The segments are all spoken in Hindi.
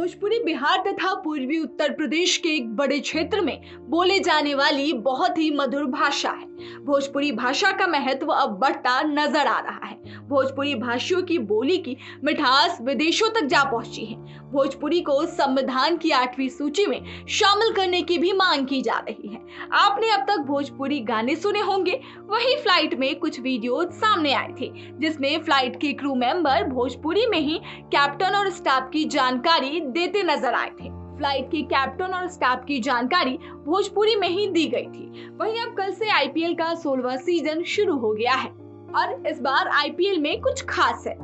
भोजपुरी बिहार तथा पूर्वी उत्तर प्रदेश के एक बड़े क्षेत्र में बोले जाने वाली बहुत ही मधुर भाषा है। भोजपुरी भाषा का महत्व अब बढ़ता नजर आ रहा है। भोजपुरी भाषियों की बोली की मिठास विदेशों तक जा पहुंची है। भोजपुरी को संविधान की 8वीं सूची में शामिल करने की भी मांग की जा रही है। आपने अब तक भोजपुरी गाने सुने होंगे, वही फ्लाइट में कुछ वीडियो सामने आए थे जिसमें फ्लाइट के क्रू मेंबर भोजपुरी में ही कैप्टन और स्टाफ की जानकारी देते नजर आए थे। फ्लाइट के कैप्टन और स्टाफ की जानकारी भोजपुरी में ही दी गई थी। वहीं अब कल से आईपीएल का 16वां सीजन शुरू हो गया है और इस बार आईपीएल में कुछ खास है।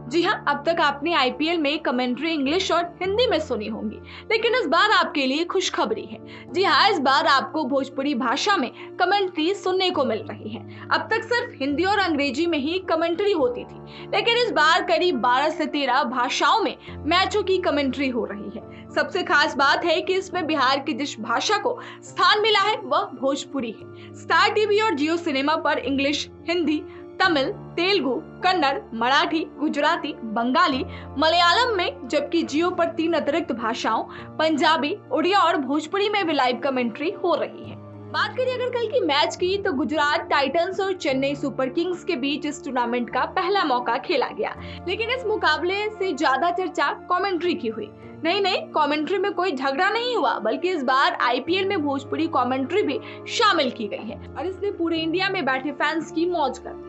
जी हाँ, अब तक आपने आईपीएल में कमेंट्री इंग्लिश और हिंदी में सुनी होंगी, लेकिन इस बार आपके लिए खुशखबरी है। जी हाँ, इस बार आपको भोजपुरी भाषा में कमेंट्री सुनने को मिल रही है। अब तक सिर्फ हिंदी और अंग्रेजी में ही कमेंट्री होती थी, लेकिन इस बार करीब 12 से 13 भाषाओं में मैचों की कमेंट्री हो रही है। सबसे खास बात है कि इसमें बिहार की जिस भाषा को स्थान मिला है वह भोजपुरी है। स्टार टीवी और जियो सिनेमा पर इंग्लिश, हिंदी, तमिल, तेलुगु, कन्नड़, मराठी, गुजराती, बंगाली, मलयालम में, जबकि जियो पर 3 अतिरिक्त भाषाओं पंजाबी, उड़िया और भोजपुरी में भी लाइव कमेंट्री हो रही है। बात करें अगर कल की मैच की, तो गुजरात टाइटंस और चेन्नई सुपर किंग्स के बीच इस टूर्नामेंट का पहला मौका खेला गया, लेकिन इस मुकाबले से ज्यादा चर्चा कमेंट्री की हुई। नहीं, कमेंट्री में कोई झगड़ा नहीं हुआ, बल्कि इस बार आईपीएल में भोजपुरी कमेंट्री भी शामिल की गई है और इसने पूरे इंडिया में बैठे फैंस की मौज कर दी।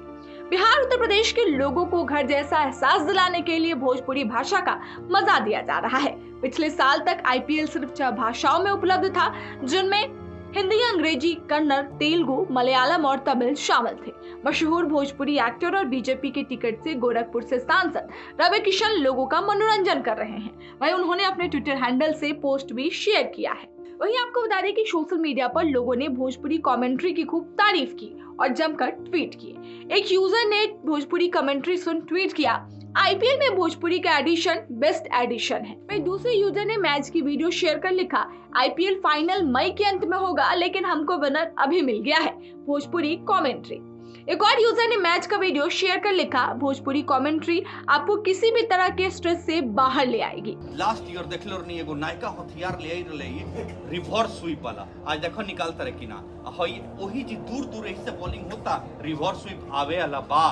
बिहार उत्तर प्रदेश के लोगों को घर जैसा एहसास दिलाने के लिए भोजपुरी भाषा का मजा दिया जा रहा है। पिछले साल तक आईपीएल सिर्फ 6 भाषाओं में उपलब्ध था, जिनमें हिंदी, अंग्रेजी, कन्नड़, तेलुगु, मलयालम और तमिल शामिल थे। मशहूर भोजपुरी एक्टर और बीजेपी के टिकट से गोरखपुर से सांसद रवि किशन लोगों का मनोरंजन कर रहे हैं। वहीं उन्होंने अपने ट्विटर हैंडल से पोस्ट भी शेयर किया है। वहीं आपको बता दें कि सोशल मीडिया पर लोगों ने भोजपुरी कमेंट्री की खूब तारीफ की और जमकर ट्वीट किए। एक यूजर ने भोजपुरी कमेंट्री सुन ट्वीट किया, आईपीएल में भोजपुरी का एडिशन बेस्ट एडिशन है। वहीं दूसरे यूजर ने मैच की वीडियो शेयर कर लिखा, आईपीएल फाइनल मई के अंत में होगा, लेकिन हमको विनर अभी मिल गया है, भोजपुरी कमेंट्री। एक और यूजर ने मैच का वीडियो शेयर कर लिखा, भोजपुरी कमेंट्री आपको किसी भी तरह के स्ट्रेस से बाहर ले आएगी। लास्ट ईयर देखलो नहीं, एगो नायका हथियार ले आई रहे रिवर्स स्वीप वाला, आज देखो निकालता रहे कि ना हई ओही जी दूर ऐसे बॉलिंग होता, रिवर्स स्वीप आवे वाला बा।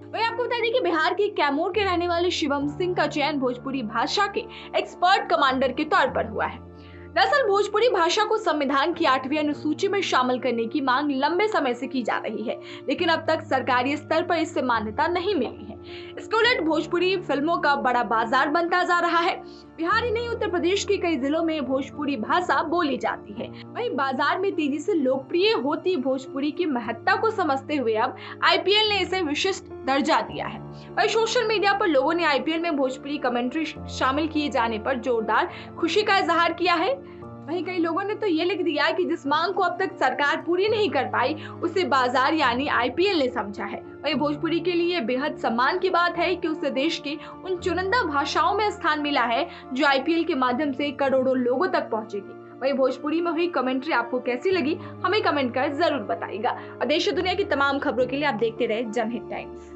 वही आपको बता दें कि बिहार के कैमूर के रहने वाले शिवम सिंह का चयन भोजपुरी भाषा के एक्सपर्ट कमांडर के तौर पर हुआ है। दरअसल भोजपुरी भाषा को संविधान की 8वीं अनुसूची में शामिल करने की मांग लंबे समय से की जा रही है, लेकिन अब तक सरकारी स्तर पर इसे मान्यता नहीं मिली है। इसके उलट भोजपुरी फिल्मों का बड़ा बाजार बनता जा रहा है। बिहार ही नहीं, उत्तर प्रदेश के कई जिलों में भोजपुरी भाषा बोली जाती है। वहीं बाजार में तेजी से लोकप्रिय होती भोजपुरी की महत्ता को समझते हुए अब आईपीएल ने इसे विशिष्ट दर्जा दिया है। वहीं सोशल मीडिया पर लोगों ने आईपीएल में भोजपुरी कमेंट्री शामिल किए जाने पर जोरदार खुशी का इजहार किया है। वहीं कई लोगों ने तो ये लिख दिया कि जिस मांग को अब तक सरकार पूरी नहीं कर पाई, उसे बाजार यानी आईपीएल ने समझा है। वहीं भोजपुरी के लिए बेहद सम्मान की बात है कि उसे देश के उन चुनिंदा भाषाओं में स्थान मिला है जो आईपीएल के माध्यम से करोड़ों लोगों तक पहुंचेगी। वहीं भोजपुरी में हुई कमेंट्री आपको कैसी लगी, हमें कमेंट कर जरूर बताइएगा। और देश और दुनिया की तमाम खबरों के लिए आप देखते रहे जनहित टाइम्स।